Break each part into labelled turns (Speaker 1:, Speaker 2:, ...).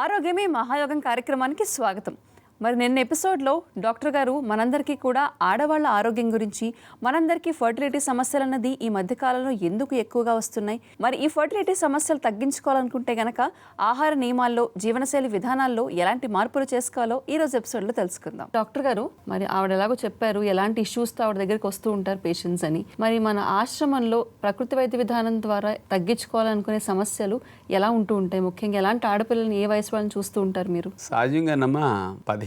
Speaker 1: ఆరోగ్యమే మహాయోగం కార్యక్రమానికి స్వాగతం. మరి నిన్న ఎపిసోడ్లో డాక్టర్ గారు మనందరికీ కూడా ఆడవాళ్ళ ఆరోగ్యం గురించి, మనందరికీ ఫర్టిలిటీ సమస్యలు అన్నది ఈ మధ్యకాలంలో ఎందుకు ఎక్కువగా వస్తున్నాయి, మరి ఈ ఫర్టిలిటీ సమస్యలు తగ్గించుకోవాలనుకుంటే గనక ఆహార నియమాల్లో, జీవనశైలి విధానాల్లో ఎలాంటి మార్పులు చేసుకోవాలో ఈ రోజు ఎపిసోడ్లో తెలుసుకుందాం. డాక్టర్ గారు, మరి ఆవిడ ఎలాగో చెప్పారు ఎలాంటి ఇష్యూస్తో ఆవిడ దగ్గరికి వస్తూ ఉంటారు పేషెంట్స్ అని. మరి మన ఆశ్రమంలో ప్రకృతి వైద్య విధానం ద్వారా తగ్గించుకోవాలనుకునే సమస్యలు ఎలా ఉంటూ ఉంటాయి? ముఖ్యంగా ఎలాంటి ఆడపిల్లల్ని ఏ వయసు వాళ్ళని చూస్తూ ఉంటారు మీరు?
Speaker 2: సహజంగానమ్మా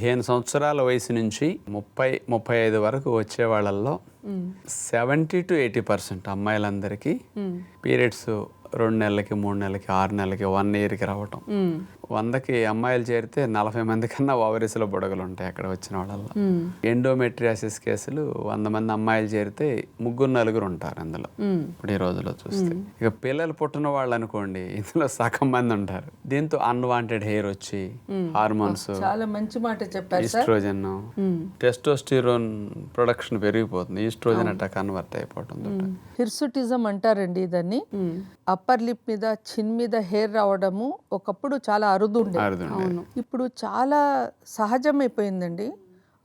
Speaker 2: 15 సంవత్సరాల వయసు నుంచి 30-35 వరకు వచ్చే వాళ్ళల్లో 70 to 80% అమ్మాయిలందరికీ పీరియడ్స్ 2 నెలలకి, 3 నెలలకి, 6 నెలలకి, 1 yearకి రావటం. 100కి అమ్మాయిలు చేరితే 40 మంది కన్నా ఓవరీస్లో బుడగలు ఉంటాయి అక్కడ వచ్చిన వాళ్ళల్లో. ఎండోమెట్రియాసిస్ కేసులు 100 మంది అమ్మాయిలు చేరితే 3-4 ఉంటారు అందులో ఇప్పుడు ఈ రోజులో చూస్తే. ఇక పిల్లలు పుట్టిన వాళ్ళు అనుకోండి, ఇందులో సగం మంది ఉంటారు. దీంతో అన్వాంటెడ్ హెయిర్ వచ్చి హార్మోన్స్,
Speaker 3: చాలా మంచి మాట చెప్పారు,
Speaker 2: ఈస్ట్రోజన్, టెస్టోస్టిరోన్ ప్రొడక్షన్ పెరిగిపోతుంది. ఈస్ట్రోజన్ అట్లా కన్వర్ట్ అయిపోతుంది.
Speaker 3: హిర్సుటిజం అంటారండి దాన్ని. అప్పర్ లిప్ మీద, చిన్ మీద హెయిర్ రావడము ఒకప్పుడు చాలా అరుదు ఉండేది, ఇప్పుడు చాలా సహజమైపోయిందండి.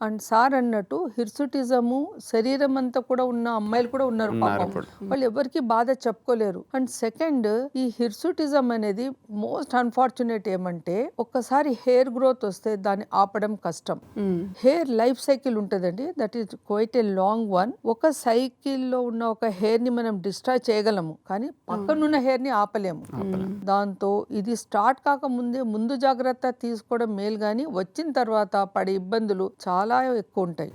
Speaker 3: అండ్ సార్ అన్నట్టు హిర్సుటిజము శరీరం అంతా కూడా ఉన్న అమ్మాయిలు కూడా ఉన్నారు పాపం. వాళ్ళు ఎవరికి బాధ చెప్పుకోలేరు. అండ్ సెకండ్, ఈ హిర్సుటిజం అనేది మోస్ట్ అన్ఫార్చునేట్ ఏమంటే, ఒక్కసారి హెయిర్ గ్రోత్ వస్తే దాన్ని ఆపడం కష్టం. హెయిర్ లైఫ్ సైకిల్ ఉంటుందండి, that is quite a long one. ఒక సైకిల్లో ఉన్న ఒక హెయిర్ ని మనం డిస్ట్రాయ్ చేయగలము, కానీ పక్కనున్న హెయిర్ ని ఆపలేము. దాంతో ఇది స్టార్ట్ కాకముందే ముందు జాగ్రత్త తీసుకోవడం మేలు, కానీ వచ్చిన తర్వాత పడే ఇబ్బందులు చాలా ఎక్కువ ఉంటాయి.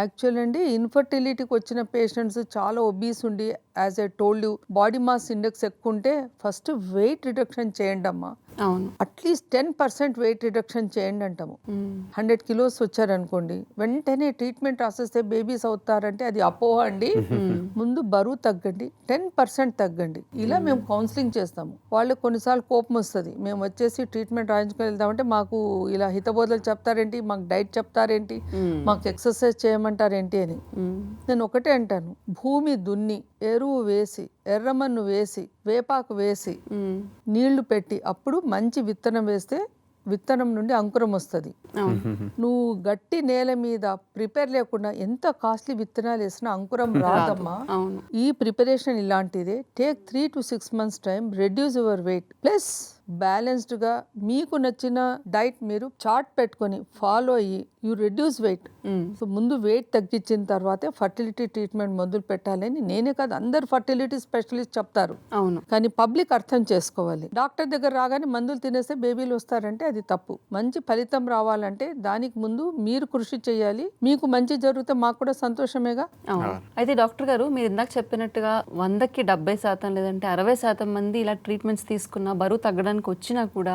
Speaker 3: యాక్చువల్ అండి, ఇన్ఫర్టిలిటీకి వచ్చిన పేషెంట్స్ చాలా ఒబీస్ ఉండి, as I told you, body mass index ఎక్కువ ఉంటే ఫస్ట్ వెయిట్ రిడక్షన్ చేయండి అమ్మా. అట్లీస్ట్ 10% వెయిట్ రిడక్షన్ చేయండి అంటాము. 100 kilos వచ్చారనుకోండి, వెంటనే ట్రీట్మెంట్ రాసేస్తే బేబీస్ అవుతారంటే అది అపోహ అండి. ముందు బరువు తగ్గండి, 10% తగ్గండి. ఇలా మేము కౌన్సిలింగ్ చేస్తాము. వాళ్ళు కొన్నిసార్లు కోపం వస్తుంది, మేము వచ్చేసి ట్రీట్మెంట్ రాయించుకొని వెళ్తామంటే మాకు ఇలా హితబోధలు చెప్తారేంటి, మాకు డైట్ చెప్తారేంటి, మాకు ఎక్సర్సైజ్ చేయమంటారేంటి అని. నేను ఒకటే అంటాను, భూమి దున్ని, ఎరువు వేసి, ఎర్రమన్ను వేసి, వేపాకు వేసి, నీళ్లు పెట్టి, అప్పుడు మంచి విత్తనం వేస్తే విత్తనం నుండి అంకురం వస్తుంది. నువ్వు గట్టి నేల మీద ప్రిపేర్ లేకుండా ఎంత కాస్ట్లీ విత్తనాలు వేసినా అంకురం రాదమ్మా. ఈ ప్రిపరేషన్ ఇలాంటిదే. Take 3 to 6 months time, reduce your weight, plus balanced గా మీకు నచ్చిన డైట్ మీరు చార్ట్ పెట్టుకొని ఫాలో అయ్యి యూ రెడ్యూస్ వెయిట్. సో ముందు వెయిట్ తగ్గించిన తర్వాతే ఫర్టిలిటీ ట్రీట్మెంట్ మొదలు పెట్టాలని నేనే కాదు, అందరు ఫర్టిలిటీ స్పెషలిస్ట్ చెప్తారు. కానీ పబ్లిక్ అర్థం చేసుకోవాలి. డాక్టర్ దగ్గర రాగానే మందులు తినేస్తే బేబీలు వస్తారంటే అది తప్పు. మంచి ఫలితం రావాలంటే దానికి ముందు మీరు కృషి చేయాలి. మీకు మంచి జరిగితే మాకు కూడా సంతోషమేగా.
Speaker 1: అయితే డాక్టర్ గారు, మీరు ఇందాక చెప్పినట్టుగా 100కి 70% లేదంటే 60% మంది ఇలా ట్రీట్మెంట్స్ తీసుకున్న బరువు తగ్గడానికి వచ్చినా కూడా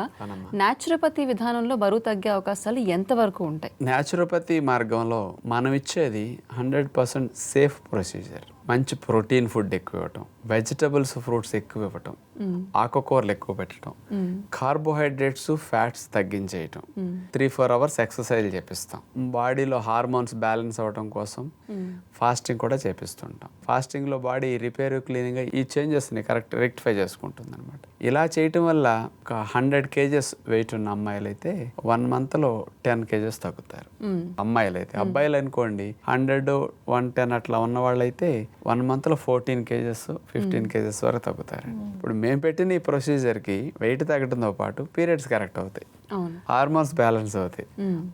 Speaker 1: న్యాచురోపతి విధానంలో బరువు తగ్గే అవకాశాలు ఎంత వరకు ఉంటాయి?
Speaker 2: న్యాచురోపతి మార్గంలో మనం ఇచ్చేది 100% సేఫ్ ప్రొసీజర్. మంచి ప్రోటీన్ ఫుడ్ ఎక్కువ ఇవ్వటం, వెజిటబుల్స్, ఫ్రూట్స్ ఎక్కువ ఇవ్వటం, ఆకుకూరలు ఎక్కువ పెట్టడం, కార్బోహైడ్రేట్స్, ఫ్యాట్స్ తగ్గించేయటం, 3-4 hours ఎక్సర్సైజ్ చేపిస్తాం. బాడీలో హార్మోన్స్ బ్యాలెన్స్ అవ్వటం కోసం ఫాస్టింగ్ కూడా చేపిస్తుంటాం. ఫాస్టింగ్లో బాడీ రిపేర్, క్లీనింగ్ ఈ చేంజెస్ని కరెక్ట్ రెక్టిఫై చేసుకుంటుంది అనమాట. ఇలా చేయటం వల్ల ఒక 100 kgs వెయిట్ ఉన్న అమ్మాయిలు అయితే 1 monthలో 10 kgs తగ్గుతారు అమ్మాయిలు అయితే. అబ్బాయిలు అనుకోండి 100, 110 అట్లా ఉన్న వాళ్ళైతే 1 monthలో 14 kgs, 15 kgs వరకు తగ్గుతారు. ఇప్పుడు మేము పెట్టిన ఈ ప్రొసీజర్కి వెయిట్ తగ్గడంతో పాటు పీరియడ్స్ కరెక్ట్ అవుతాయి, హార్మోన్స్ బ్యాలెన్స్ అవుతాయి,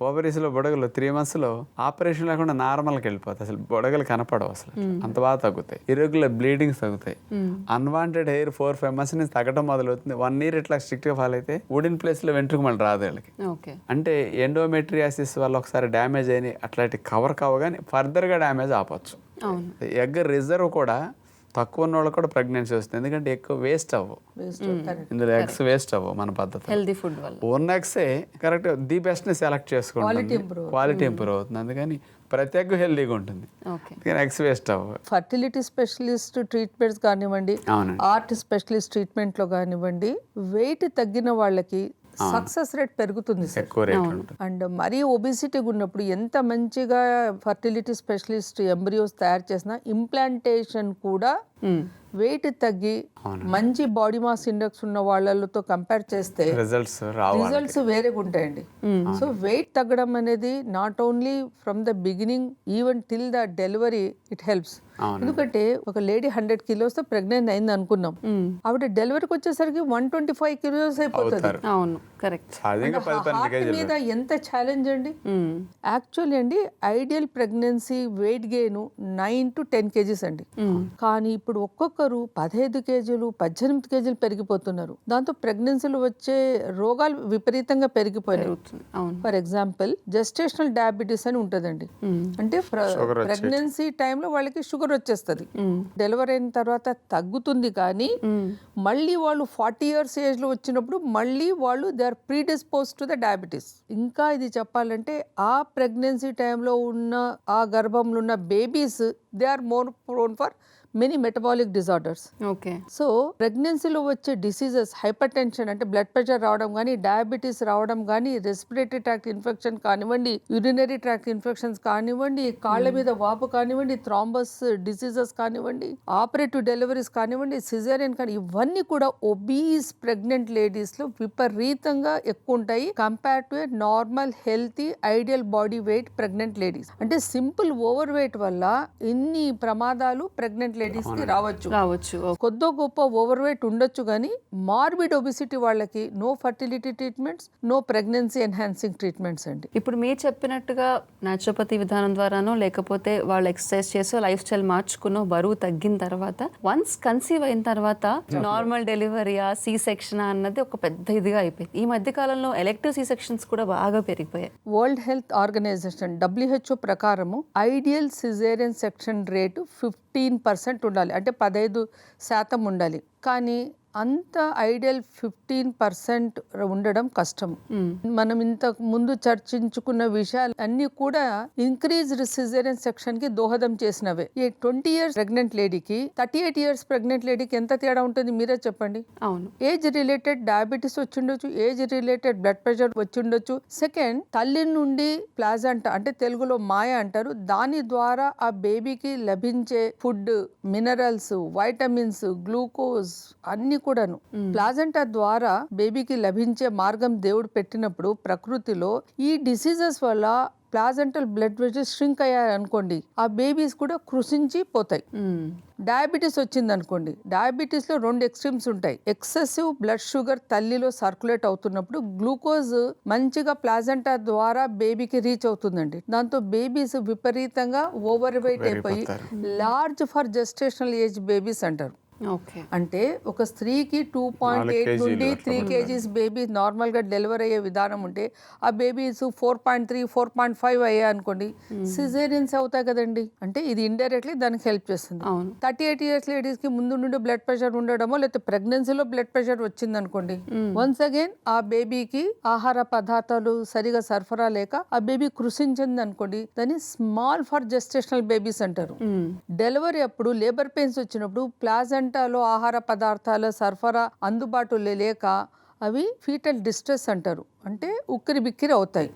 Speaker 2: ఓవరీస్లో బుడగలు 3 monthsలో ఆపరేషన్ లేకుండా నార్మల్కి వెళ్ళిపోతాయి, అసలు బుడగలు కనపడవు, అసలు అంత బాగా తగ్గుతాయి. ఇరెగ్యులర్ బ్లీడింగ్స్ తగ్గుతాయి. అన్వాంటెడ్ హెయిర్ 4-5 months నుంచి తగ్గడం మొదలవుతుంది. 1 year ఇట్లా స్ట్రిక్ట్గా ఫాలో అయితే వుడిన్ ప్లేస్లో వెంట్రుక మళ్ళీ రాదు వీళ్ళకి. అంటే ఎండోమెట్రియాసిస్ వల్ల ఒకసారి డ్యామేజ్ అయిన అట్లాంటి కవర్ కావగానే ఫర్దర్గా డ్యామేజ్ ఆపచ్చు. ఎగ్ రిజర్వ్ కూడా తక్కువ ఉన్న వాళ్ళు కూడా ప్రెగ్నెన్సీ వస్తుంది, ఎందుకంటే ఎక్కువ వేస్ట్ అవ్వవు ఇందులో, ఎగ్స్ వేస్ట్ అవ్వవు మన పద్ధతి.
Speaker 1: హెల్దీ ఫుడ్ వల్ల
Speaker 2: ఓన్ ఎగ్సే కరెక్ట్ ది బెస్ట్ ని సెలెక్ట్ చేసుకుంటాం, క్వాలిటీ ఇంప్రూవ్ అవుతుంది. అందుకని ప్రతి ఎగ్ హెల్దీగా ఉంటుంది, ఎగ్స్ వేస్ట్ అవ్వవు.
Speaker 3: ఫర్టిలిటీ స్పెషలిస్ట్ ట్రీట్మెంట్స్ కానివ్వండి, ఆర్ట్ స్పెషలిస్ట్ ట్రీట్మెంట్లో కానివ్వండి, వెయిట్ తగ్గిన వాళ్ళకి సక్సెస్ రేట్ పెరుగుతుంది అండ్ మరీ ఒబిసిటీ ఉన్నప్పుడు ఎంత మంచిగా ఫర్టిలిటీ స్పెషలిస్ట్ ఎంబ్రియోస్ తయారు చేసినా ఇంప్లాంటేషన్ కూడా వెయిట్ తగ్గి మంచి బాడీ మాస్ ఇండెక్స్ ఉన్న వాళ్ళతో కంపేర్ చేస్తే
Speaker 2: రిజల్ట్స్ రావాలి.
Speaker 3: రిజల్ట్స్ వేరేగా ఉంటాయండి. సో వెయిట్ తగ్గడం అనేది not only from the beginning even till the delivery it helps. ఎందుకంటే ఒక లేడీ 100 kilos తో ప్రెగ్నెంట్ అయింది అనుకున్నాం, ఆవిడ డెలివరీకి వచ్చేసరికి 125 kilos అయిపోతుంది.
Speaker 1: అవును, కరెక్ట్.
Speaker 2: సహజంగా 10-12
Speaker 3: హార్ట్
Speaker 2: kg
Speaker 3: మీద ఎంత ఛాలెంజ్ అండి. యాక్చువల్లీ అండి ideal pregnancy weight gain 9 to 10 kgs అండి. కానీ ఇప్పుడు ఒక్కొక్కరు 15 kgs 18 kgs పెరిగిపోతున్నారు. దాంతో ప్రెగ్నెన్సీలు వచ్చే రోగాలు విపరీతంగా పెరిగిపోయినాయి. ఫర్ ఎగ్జాంపుల్ జెస్టేషనల్ డయాబెటీస్ అని ఉంటుందండి. అంటే ప్రెగ్నెన్సీ టైంలో వాళ్ళకి షుగర్ వచ్చేస్తుంది. డెలివరీ అయిన తర్వాత తగ్గుతుంది, కానీ మళ్ళీ వాళ్ళు 40 years ఏజ్ లో వచ్చినప్పుడు మళ్ళీ వాళ్ళు they are predispose to the diabetes. ఇంకా ఇది చెప్పాలంటే ఆ ప్రెగ్నెన్సీ టైంలో ఉన్న ఆ గర్భంలో ఉన్న babies they are more prone for many metabolic disorders.
Speaker 1: Okay.
Speaker 3: So ప్రెగ్నెన్సీలో వచ్చే డిసీజెస్ హైపర్ టెన్షన్ అంటే బ్లడ్ ప్రెషర్ రావడం కానీ, డయాబెటీస్ రావడం కానీ, రెస్పిరేటరీ ట్రాక్ట్ ఇన్ఫెక్షన్ కానివ్వండి, యూరినరీ ట్రాక్ట్ ఇన్ఫెక్షన్స్ కానివ్వండి, కాళ్ళ మీద వాపు కానివ్వండి, థ్రాంబస్ డిసీజెస్ కానివ్వండి, ఆపరేటివ్ డెలివరీస్ కానివ్వండి, సిజేరియన్ కానీ, ఇవన్నీ కూడా ఒబీస్ ప్రెగ్నెంట్ లేడీస్ లో విపరీతంగా ఎక్కువ ఉంటాయి compare to A normal healthy ideal body weight pregnant ladies. అంటే సింపుల్ ఓవర్ వెయిట్ వల్ల ఇన్ని ప్రమాదాలు ప్రెగ్నెంట్ లేడీస్ కి రావచ్చు. కొద్దో గొప్ప ఓవర్ వెయిట్ ఉండొచ్చు, కానీ మార్బిడ్ ఒబిసిటీ వాళ్ళకి no fertility treatments, no pregnancy enhancing treatments అండి.
Speaker 1: ఇప్పుడు మీరు చెప్పినట్టుగా న్యాచురోపతి విధానం ద్వారానో లేకపోతే వాళ్ళు ఎక్సర్సైజ్ చేసో లైఫ్ స్టైల్ మార్చుకునో బరువు తగ్గిన తర్వాత వన్స్ కన్సీవ్ అయిన తర్వాత నార్మల్ డెలివరీయా సి సెక్షన్ అన్నది ఒక పెద్ద ఇదిగా అయిపోయింది. ఈ మధ్య కాలంలో ఎలెక్టివ్ సి సెక్షన్స్ కూడా బాగా పెరిగిపోయాయి.
Speaker 3: వరల్డ్ హెల్త్ ఆర్గనైజేషన్ WHO ప్రకారము ఐడియల్ సిజేరియన్ సెక్షన్ రేటు 15% ఉండాలి, అంటే 15% ఉండాలి. కానీ అంత ఐడియల్ 15% ఉండడం కష్టం. మనం ఇంతకు ముందు చర్చించుకున్న విషయాలు అన్ని కూడా ఇంక్రీజ్డ్ సిజేరియన్ సెక్షన్ కి దోహదం చేసినవే. ఈ 20 years ప్రెగ్నెంట్ లేడీకి 38 years ప్రెగ్నెంట్ లేడీకి ఎంత తేడా ఉంటుంది మీరే చెప్పండి.
Speaker 1: అవును.
Speaker 3: ఏజ్ రిలేటెడ్ డయాబెటీస్ వచ్చిండొచ్చు, ఏజ్ రిలేటెడ్ బ్లడ్ ప్రెషర్ వచ్చిండొచ్చు. సెకండ్, తల్లి నుండి ప్లాజంటా అంటే తెలుగులో మాయ అంటారు, దాని ద్వారా ఆ బేబీకి లభించే ఫుడ్, మినరల్స్, వైటమిన్స్, గ్లూకోజ్ అన్ని కూడాను ప్లాజెంటా ద్వారా బేబీకి లభించే మార్గం దేవుడు పెట్టినప్పుడు ప్రకృతిలో ఈ డిసీజెస్ వల్ల ప్లాజెంటల్ బ్లడ్ వెజెస్ ష్రింక్ అయ్యాయి అనుకోండి, ఆ బేబీస్ కూడా కృషించి పోతాయి. డయాబెటీస్ వచ్చింది అనుకోండి, డయాబెటీస్ లో 2 ఎక్స్ట్రీమ్స్ ఉంటాయి. ఎక్సెసివ్ బ్లడ్ షుగర్ తల్లిలో సర్క్యులేట్ అవుతున్నప్పుడు గ్లూకోజ్ మంచిగా ప్లాజెంటా ద్వారా బేబీకి రీచ్ అవుతుందండి. దాంతో బేబీస్ విపరీతంగా ఓవర్ వెయిట్ అయిపోయి large for gestational age babies అంటారు. అంటే ఒక స్త్రీకి 2.8 నుండి 3 kgs బేబీ నార్మల్ గా డెలివరీ అయ్యే విధానం ఉంటే ఆ బేబీస్ 4.3, 4.5 అయ్యాయి అనుకోండి, సిజేరియన్స్ అవుతాయి కదండి. అంటే ఇది ఇండైరెక్ట్లీ దానికి హెల్ప్ చేస్తుంది. 38 years లేడీస్ కి ముందు నుండి బ్లడ్ ప్రెషర్ ఉండడమో లేకపోతే ప్రెగ్నెన్సీలో బ్లడ్ ప్రెషర్ వచ్చింది అనుకోండి, వన్స్ అగైన్ ఆ బేబీకి ఆహార పదార్థాలు సరిగా సరఫరా లేక ఆ బేబీ కృషించింది అనుకోండి, దాన్ని స్మాల్ ఫర్ జెస్టేషనల్ బేబీస్ అంటారు. డెలివరీ అప్పుడు లేబర్ పెయిన్స్ వచ్చినప్పుడు ప్లాజెంటాలో ఆహార పదార్థాల సరఫరా అందుబాటులో లేక అవి ఫీటల్ డిస్ట్రెస్ అంటారు, అంటే ఉక్కిరి బిక్కిరి అవుతాయి.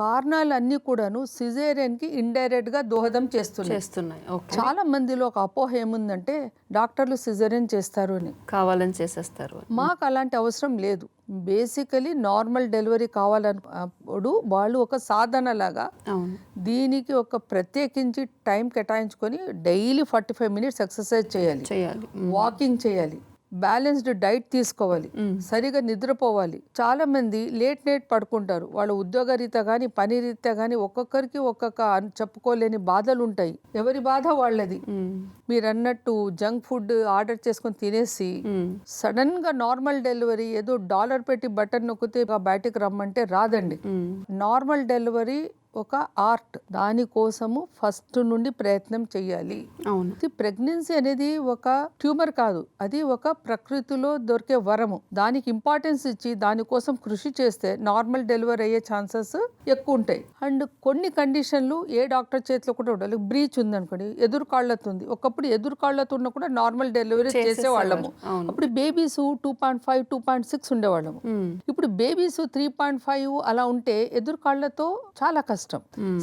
Speaker 3: కారణాలు అన్ని కూడాను సిజేరియన్ కి ఇండైరెక్ట్ గా దోహదం చేస్తున్నాయి. చాలా మందిలో ఒక అపోహ ఏముందంటే డాక్టర్లు సిజేరియన్ చేస్తారు అని,
Speaker 1: కావాలని చేసేస్తారు.
Speaker 3: మాకు అలాంటి అవసరం లేదు. బేసికలీ నార్మల్ డెలివరీ కావాలన్నప్పుడు వాళ్ళు ఒక సాధన లాగా దీనికి ఒక ప్రత్యేకించి టైం కేటాయించుకొని డైలీ 45 minutes ఎక్సర్సైజ్ చేయాలి, వాకింగ్ చేయాలి, బ్యాలెన్స్డ్ డైట్ తీసుకోవాలి, సరిగా నిద్రపోవాలి. చాలా మంది లేట్ నైట్ పడుకుంటారు. వాళ్ళ ఉద్యోగ రీత్యా కానీ పని రీత్యా కానీ ఒక్కొక్కరికి ఒక్కొక్క చెప్పుకోలేని బాధలు ఉంటాయి. ఎవరి బాధ వాళ్ళది. మీరు అన్నట్టు జంక్ ఫుడ్ ఆర్డర్ చేసుకొని తినేసి సడన్ గా నార్మల్ డెలివరీ ఏదో $1 పెట్టి బటన్ నొక్కితే బయటకు రమ్మంటే రాదండి. నార్మల్ డెలివరీ ఒక ఆర్ట్, దానికోసము ఫస్ట్ నుండి ప్రయత్నం చెయ్యాలి. ప్రెగ్నెన్సీ అనేది ఒక ట్యూమర్ కాదు, అది ఒక ప్రకృతిలో దొరికే వరము. దానికి ఇంపార్టెన్స్ ఇచ్చి దానికోసం కృషి చేస్తే నార్మల్ డెలివరీ అయ్యే ఛాన్సెస్ ఎక్కువ ఉంటాయి. అండ్ కొన్ని కండిషన్లు ఏ డాక్టర్ చేతిలో కూడా ఉండాలి. బ్రీచ్ ఉంది అనుకోండి, ఎదురు కాళ్ళతో ఉంది, ఒకప్పుడు ఎదురు కాళ్ళతో ఉన్నా కూడా నార్మల్ డెలివరీ చేసేవాళ్ళము. అప్పుడు బేబీస్ 2.5, 2.6 ఉండేవాళ్ళము. ఇప్పుడు బేబీస్ 3.5 అలా ఉంటే ఎదురు కాళ్ళతో చాలా కష్టం. కష్టం.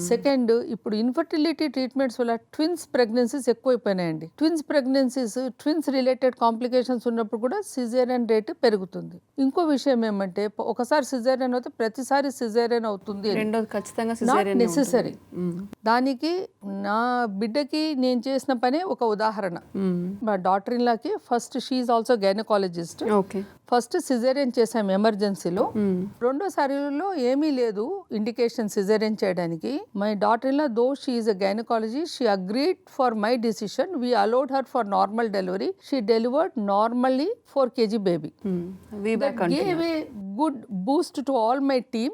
Speaker 3: సెకండ్, ఇప్పుడు ఇన్ఫర్టిలిటీ ట్రీట్మెంట్స్ వల్ల ట్విన్స్ ప్రెగ్నెన్సీస్ ఎక్కువైపోయినాయండి. ట్విన్స్ రిలేటెడ్ కాంప్లికేషన్స్ ఉన్నప్పుడు కూడా సిజేరియన్ రేట్ పెరుగుతుంది. ఇంకో విషయం ఏమంటే ఒకసారి సిజేరియన్ అయితే ప్రతిసారి సిజేరియన్ అవుతుంది
Speaker 1: రెండోది ఖచ్చితంగా
Speaker 3: నెసెసరీ. దానికి నా బిడ్డకి నేను చేసిన పనే ఒక ఉదాహరణ. మా డాటర్ ఇన్ లాకి first she is also gynaecologist.
Speaker 1: Okay.
Speaker 3: First caesarean చేసాం ఎమర్జెన్సీలో. రెండోసారిలో ఏమీ లేదు ఇండికేషన్ సిజేరియన్ చేయడానికి. My daughter in law though she is a gynaecology, she agreed for my decision. We allowed her for normal delivery. She delivered normally 4 kg baby. That gave a good boost to all my team.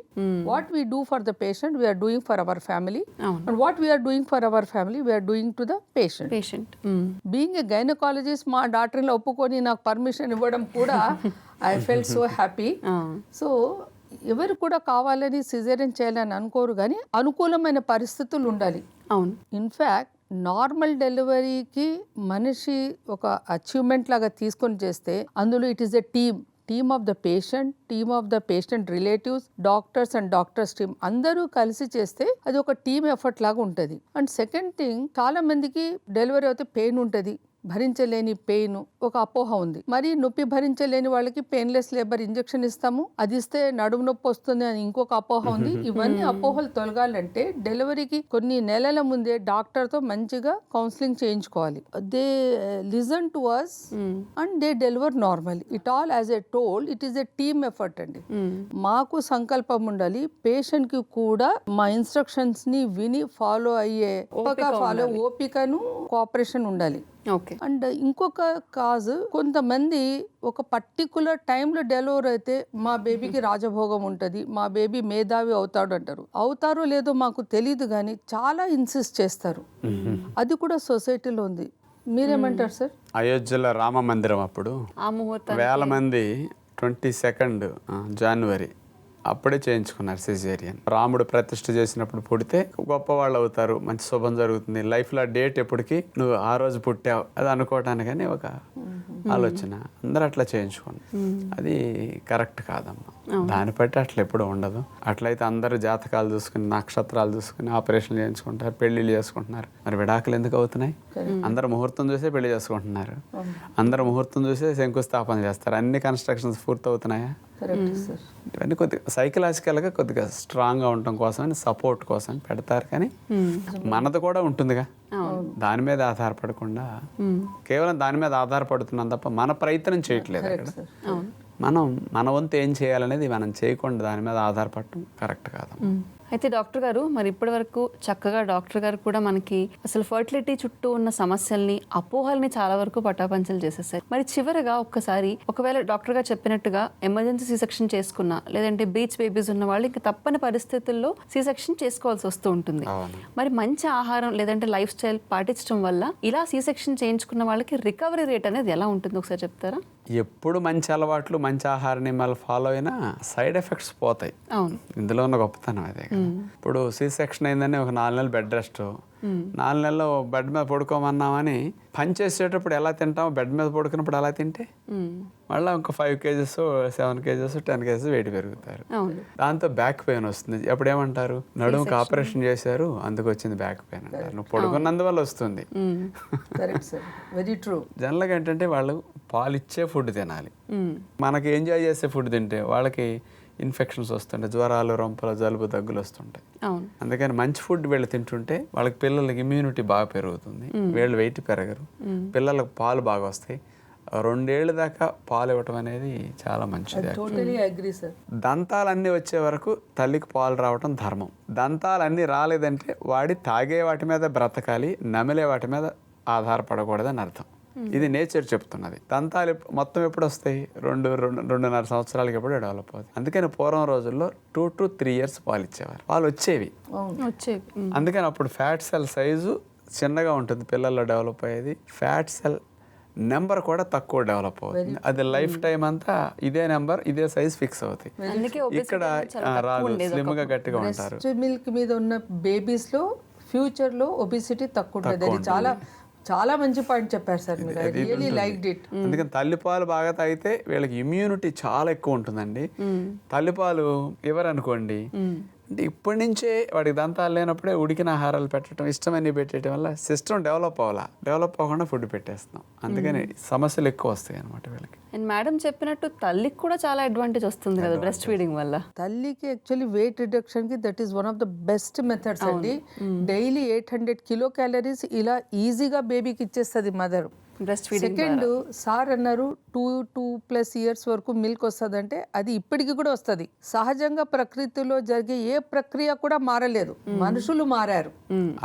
Speaker 3: What we do for the patient, we are doing for our family. And what we are doing for our family, we are doing to the patient. Being a gynecologist, మా doctor ఇలా ఒప్పుకొని నాకు permission ఇవ్వడం కూడా I felt so happy. So ఎవరు కూడా కావాలని caesarean చేయాలని అనుకోరు, కానీ అనుకూలమైన పరిస్థితులు ఉండాలి.
Speaker 1: అవును.
Speaker 3: ఇన్ఫ్యాక్ట్ నార్మల్ డెలివరీకి మనిషి ఒక అచీవ్మెంట్ లాగా తీసుకొని చేస్తే అందులో it is a team of the patient relatives, doctors and doctors team అందరూ కలిసి చేస్తే అది ఒక టీమ్ ఎఫర్ట్ లాగా ఉంటుంది. అండ్ సెకండ్ థింగ్, చాలా మందికి డెలివరీ అయితే పెయిన్ ఉంటుంది, భరించలేని పెయిన్ ఒక అపోహ ఉంది. మరి నొప్పి భరించలేని వాళ్ళకి పెయిన్లెస్ లేబర్ ఇంజెక్షన్ ఇస్తాము, అది ఇస్తే నడుము నొప్పి వస్తుంది అని ఇంకొక అపోహ ఉంది. ఇవన్నీ అపోహలు తొలగాలంటే డెలివరీకి కొన్ని నెలల ముందే డాక్టర్ తో మంచిగా కౌన్సిలింగ్ చేయించుకోవాలి. They listen to us and they deliver normal. It all as a toll it is a team effort అండి. మాకు సంకల్పం ఉండాలి, పేషెంట్ కి కూడా మా ఇన్స్ట్రక్షన్స్ ని విని ఫాలో అయ్యే ఓపికను కోఆపరేషన్ ఉండాలి. అండ్ ఇంకొక కాజు, కొంతమంది ఒక పర్టికులర్ టైంలో డెలివరీ అయితే మా బేబీకి రాజభోగం ఉంటుంది, మా బేబీ మేధావి అవుతాడు అంటారు. అవుతారో లేదో మాకు తెలియదు, కానీ చాలా ఇన్సిస్ట్ చేస్తారు. అది కూడా సొసైటీలో ఉంది. మీరేమంటారు సార్?
Speaker 2: అయోధ్యలో రామ మందిరం అప్పుడు వేల మంది 22 జనవరి అప్పుడే చేయించుకున్నారు సిజేరియన్. రాముడు ప్రతిష్ఠ చేసినప్పుడు పుడితే గొప్ప వాళ్ళు అవుతారు, మంచి శుభం జరుగుతుంది, లైఫ్లో డేట్ ఎప్పటికీ నువ్వు ఆ రోజు పుట్టావు అది అనుకోవటానికని ఒక ఆలోచన. అందరూ అట్లా చేయించుకోండి, అది కరెక్ట్ కాదమ్మా. దాన్ని బట్టి అట్లా ఎప్పుడు ఉండదు. అట్లయితే అందరూ జాతకాలు చూసుకుని నక్షత్రాలు చూసుకుని ఆపరేషన్ చేయించుకుంటారు, పెళ్లిళ్ళు చేసుకుంటున్నారు. మరి విడాకులు ఎందుకు అవుతున్నాయి? అందరు ముహూర్తం చూసే పెళ్లి చేసుకుంటున్నారు, అందరు ముహూర్తం చూసే శంకుస్థాపన చేస్తారు. అన్ని కన్స్ట్రక్షన్స్ పూర్తి అవుతున్నాయా? ఇవన్నీ కొద్దిగా సైకలాజికల్గా కొద్దిగా స్ట్రాంగ్గా ఉండటం కోసం, సపోర్ట్ కోసం పెడతారు. కానీ మనది కూడా ఉంటుందిగా, దాని మీద ఆధారపడకుండా కేవలం దాని మీద ఆధారపడుతున్నాం తప్ప మన ప్రయత్నం చేయట్లేదు. అక్కడ మన వంతు ఏం చేయాలనేది మనం చేయకుండా దాని మీద ఆధారపడటం కరెక్ట్ కాదు.
Speaker 1: అయితే డాక్టర్ గారు, మరి ఇప్పటి వరకు చక్కగా డాక్టర్ గారు కూడా మనకి అసలు ఫర్టిలిటీ చుట్టూ ఉన్న సమస్యల్ని, అపోహల్ని చాలా వరకు పటాపంచలు చేసేసారు. మరి చివరిగా ఒక్కసారి, ఒకవేళ డాక్టర్ గారు చెప్పినట్టుగా ఎమర్జెన్సీ సి సెక్షన్ చేసుకున్నా, లేదంటే బీచ్ బేబీస్ ఉన్న వాళ్ళు ఇంకా తప్పని పరిస్థితుల్లో సి సెక్షన్ చేసుకోవాల్సి వస్తూ ఉంటుంది. మరి మంచి ఆహారం లేదంటే లైఫ్ స్టైల్ పాటించడం వల్ల ఇలా సి సెక్షన్ చేయించుకున్న వాళ్ళకి రికవరీ రేట్ అనేది ఎలా ఉంటుంది ఒకసారి చెప్తారా?
Speaker 2: ఎప్పుడు మంచి అలవాట్లు, మంచి ఆహార నియమాలు ఫాలో అయినా సైడ్ ఎఫెక్ట్స్ పోతాయి. ఇందులో ఉన్న గొప్పతనం అదే. ఇప్పుడు సి సెక్షన్ అయిందని ఒక 4 నెలలు బెడ్ రెస్ట్, 4 నెలలు బెడ్ మీద పడుకోమన్నామని పని చేసేటప్పుడు ఎలా తింటామో బెడ్ మీద పడుకున్నప్పుడు ఎలా తింటే మళ్ళీ ఒక 5 kgs 7 kgs 10 kgs వెయిట్ పెరుగుతారు. దాంతో బ్యాక్ పెయిన్ వస్తుంది. అప్పుడు ఏమంటారు? నడుముకి ఆపరేషన్ చేశారు అందుకు వచ్చింది బ్యాక్ పెయిన్ అంటారు. నువ్వు పడుకున్నందువల్ల వస్తుంది. జనరల్గా ఏంటంటే వాళ్ళు పాలు ఇచ్చే ఫుడ్ తినాలి. మనకి ఎంజాయ్ చేసే ఫుడ్ తింటే వాళ్ళకి ఇన్ఫెక్షన్స్ వస్తుంటాయి, జ్వరాలు, రొంపలు, జలుబు, దగ్గులు వస్తుంటాయి. అందుకని మంచి ఫుడ్ వీళ్ళు తింటుంటే వాళ్ళకి పిల్లలకి ఇమ్యూనిటీ బాగా పెరుగుతుంది, వీళ్ళు వెయిట్ పెరగరు, పిల్లలకు పాలు బాగా వస్తాయి. 2 ఏళ్ళ దాకా పాలు ఇవ్వటం అనేది చాలా మంచిది. దంతాలన్నీ వచ్చే వరకు తల్లికి పాలు రావటం ధర్మం. దంతాలన్నీ రాలేదంటే వాడి తాగే వాటి మీద బ్రతకాలి, నమిలే వాటి మీద ఆధారపడకూడదని అర్థం. ఇది నేచర్ చెప్తున్నది. దంతాలు మొత్తం ఎప్పుడు వస్తాయి? 2.5 సంవత్సరాలకి ఎప్పుడు డెవలప్ అవుతాయి. అందుకని పూర్వం రోజుల్లో 2 to 3 years పాలు ఇచ్చేవారు. పాలు వచ్చేవి. అందుకని అప్పుడు ఫ్యాట్ సెల్ సైజు చిన్నగా ఉంటుంది, పిల్లల్లో డెవలప్ అయ్యేది. ఫ్యాట్ సెల్ నెంబర్ కూడా తక్కువ డెవలప్ అవుతుంది. అది లైఫ్ టైం అంతా ఇదే నెంబర్, ఇదే సైజ్ ఫిక్స్ అవుతాయి. ఇక్కడ రాదు, స్లిమ్ గా గట్టిగా ఉంటారు.
Speaker 3: మిల్క్ మీద ఉన్న బేబీస్ లో ఫ్యూచర్ లో ఒబిసిటీ తక్కువ ఉంటుంది. అది చాలా మంచి పాయింట్ చెప్పారు సార్ మీరు. I really liked it.
Speaker 2: అందుకని తల్లిపాలు బాగా తాగితే వీళ్ళకి ఇమ్యూనిటీ చాలా ఎక్కువ ఉంటుందండి. తల్లిపాలు ఇవ్వరనుకోండి అంటే ఇప్పటి నుంచే వాడికి దంతాలు లేనప్పుడే ఉడికిన ఆహారాలు పెట్టడం, ఇష్టమని పెట్టేయడం వల్ల సిస్టమ్ డెవలప్ అవ్వకుండా ఫుడ్ పెట్టేస్తున్నాం. అందుకని సమస్యలు ఎక్కువ వస్తాయి అనమాట వీళ్ళకి.
Speaker 1: అండ్ మేడం చెప్పినట్టు తల్లికి కూడా చాలా అడ్వాంటేజ్ వస్తుంది కదా బ్రెస్ట్ ఫీడింగ్ వల్ల.
Speaker 3: తల్లికి యాక్చువల్లీ వెయిట్ రిడక్షన్ కి that is one of the best methods అండి. డైలీ 800 కిలో క్యాలరీస్ ఇలా ఈజీగా బేబీకి ఇచ్చేస్తుంది mother.
Speaker 1: Breast feeding
Speaker 3: second, sir అన్నారు 2+ ఇయర్స్ వరకు మిల్క్ వస్తుందంటే అది ఇప్పటికి కూడా వస్తుంది. సహజంగా ప్రకృతిలో జరిగే ఏ ప్రక్రియ కూడా మారలేదు, మనుషులు మారారు.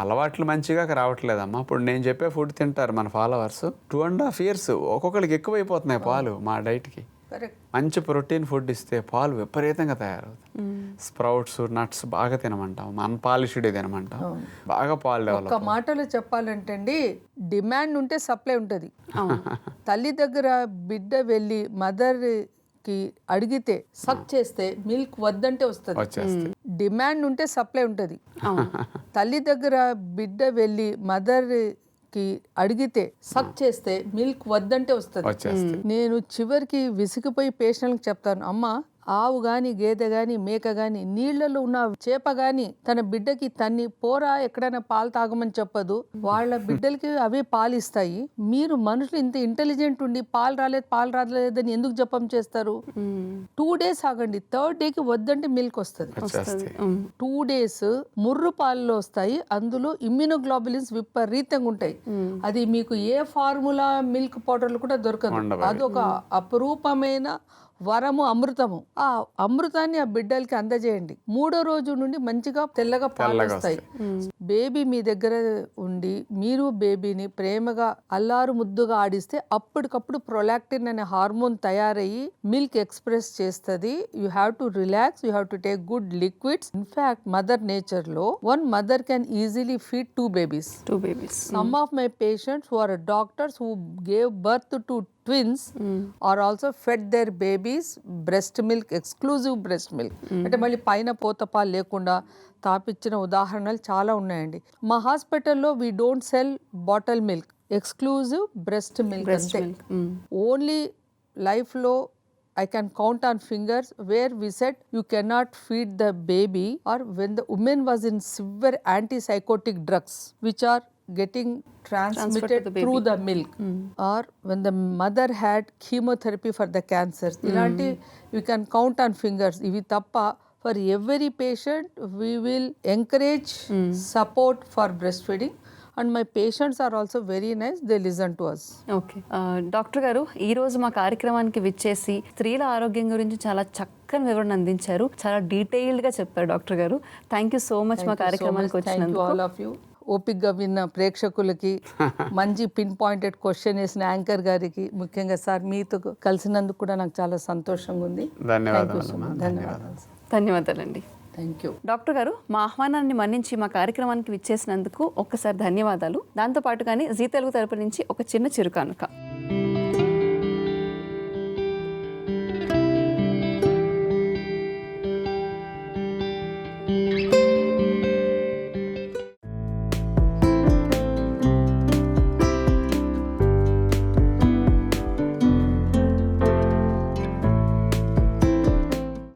Speaker 2: అలవాట్లు మంచిగా రావట్లేదమ్మా. ఇప్పుడు నేను చెప్పే ఫుడ్ తింటారు మన ఫాలోవర్స్ 2.5 years, ఒక్కొక్కరికి ఎక్కువైపోతున్నాయి పాలు మా డైట్కి.
Speaker 3: కరెక్ట్.
Speaker 2: మంచి ప్రోటీన్ ఫుడ్ ఇస్తే పాలు విపరీతంగా తయారవుతాయి. స్ప్రౌట్స్, నట్స్ బాగా తినమంటాం, అన్పాలిష్డ్ తినమంటాం, బాగా పాలు డెవలప్.
Speaker 3: ఒక మాటలో చెప్పాలంటే అండి, డిమాండ్ ఉంటే సప్లై ఉంటుంది. తల్లి దగ్గర బిడ్డ వెళ్ళి మదర్ కి అడిగితే సక్ చేస్తే మిల్క్ వద్దంటే వస్తుంది. డిమాండ్ ఉంటే సప్లై ఉంటుంది. తల్లి దగ్గర బిడ్డ వెళ్ళి మదర్ కి అడిగితే సక్ చేస్తే మిల్క్ వద్దంటే వస్తుంది. నేను చివరికి విసిగిపోయి పేషెంట్కి చెప్తాను, అమ్మ ఆవు గాని గేదె గాని మేక గాని నీళ్లలో ఉన్న చేప గాని తన బిడ్డకి తన్ని పోరా ఎక్కడైనా పాలు తాగమని చెప్పదు. వాళ్ళ బిడ్డలకి అవే పాలు ఇస్తాయి. మీరు మనుషులు ఇంత ఇంటెలిజెంట్ ఉండి పాలు రాలేదని ఎందుకు జపం చేస్తారు? 2 days ఆగండి, 3rd dayకి వద్దంటే మిల్క్ వస్తుంది. 2 days ముర్రు పాలలో వస్తాయి. అందులో ఇమ్యూనోగ్లోబులిన్స్ విపరీతంగా ఉంటాయి. అది మీకు ఏ ఫార్ములా మిల్క్ పౌడర్లు కూడా దొరకదు. అదొక అపురూపమైన వరము, అమృతము. ఆ అమృతాన్ని ఆ బిడ్డలకి అందజేయండి. 3వ రోజు నుండి మంచిగా తెల్లగా పాలు వస్తాయి. బేబీ మీ దగ్గర ఉండి మీరు బేబీని ప్రేమగా అల్లారు ముద్దుగా ఆడిస్తే అప్పటికప్పుడు ప్రొలాక్టిన్ అనే హార్మోన్ తయారయ్యి మిల్క్ ఎక్స్ప్రెస్ చేస్తుంది. You have to relax, you have to take good liquids. In fact mother nature లో 1 mother can easily feed 2 babies. Some of my patients who are doctors who gave birth to twins are also fed their babies breast milk, exclusive breast milk. అంటే మళ్ళీ పైన పోతపాలు లేకుండా తాపిచ్చిన ఉదాహరణలు చాలా ఉన్నాయండి. మా హాస్పిటల్లో we don't sell bottle milk, exclusive breast milk అంతే. ఓన్లీ లైఫ్లో I can count on fingers where we said you cannot feed the baby, or when the woman was in severe antipsychotic drugs which are getting transmitted through the milk, or when the mother had chemotherapy for the cancers. Ilanti you can count on fingers. Ivi tappa for every patient we will encourage support for breastfeeding. And my patients are also very nice, they listen to us.
Speaker 1: Okay doctor గారు, ఈ రోజు మా కార్యక్రమానికి విచ్చేసి స్త్రీల ఆరోగ్యం గురించి చాలా చక్కని వివరణ అందించారు. చాలా డీటెయిల్డ్గా చెప్పారు డాక్టర్ గారు. థ్యాంక్ యూ సో మచ్ మా కార్యక్రమానికి వచ్చినందుకు.
Speaker 3: All of you. ఓపిక్గా విన్న ప్రేక్షకులకి, మంచి పిన్ పాయింటెడ్ క్వశ్చన్ వేసిన యాంకర్ గారికి, ముఖ్యంగా సార్ మీతో కలిసినందుకు కూడా నాకు చాలా సంతోషంగా ఉంది.
Speaker 1: ధన్యవాదాలండి.
Speaker 3: Thank you.
Speaker 1: డాక్టర్ గారు, మా ఆహ్వానాన్ని మన్నించి మా కార్యక్రమానికి విచ్చేసినందుకు ఒక్కసారి ధన్యవాదాలు. దాంతోపాటుగానే జీ తెలుగు తరపు నుంచి ఒక చిన్న చిరుకానుక.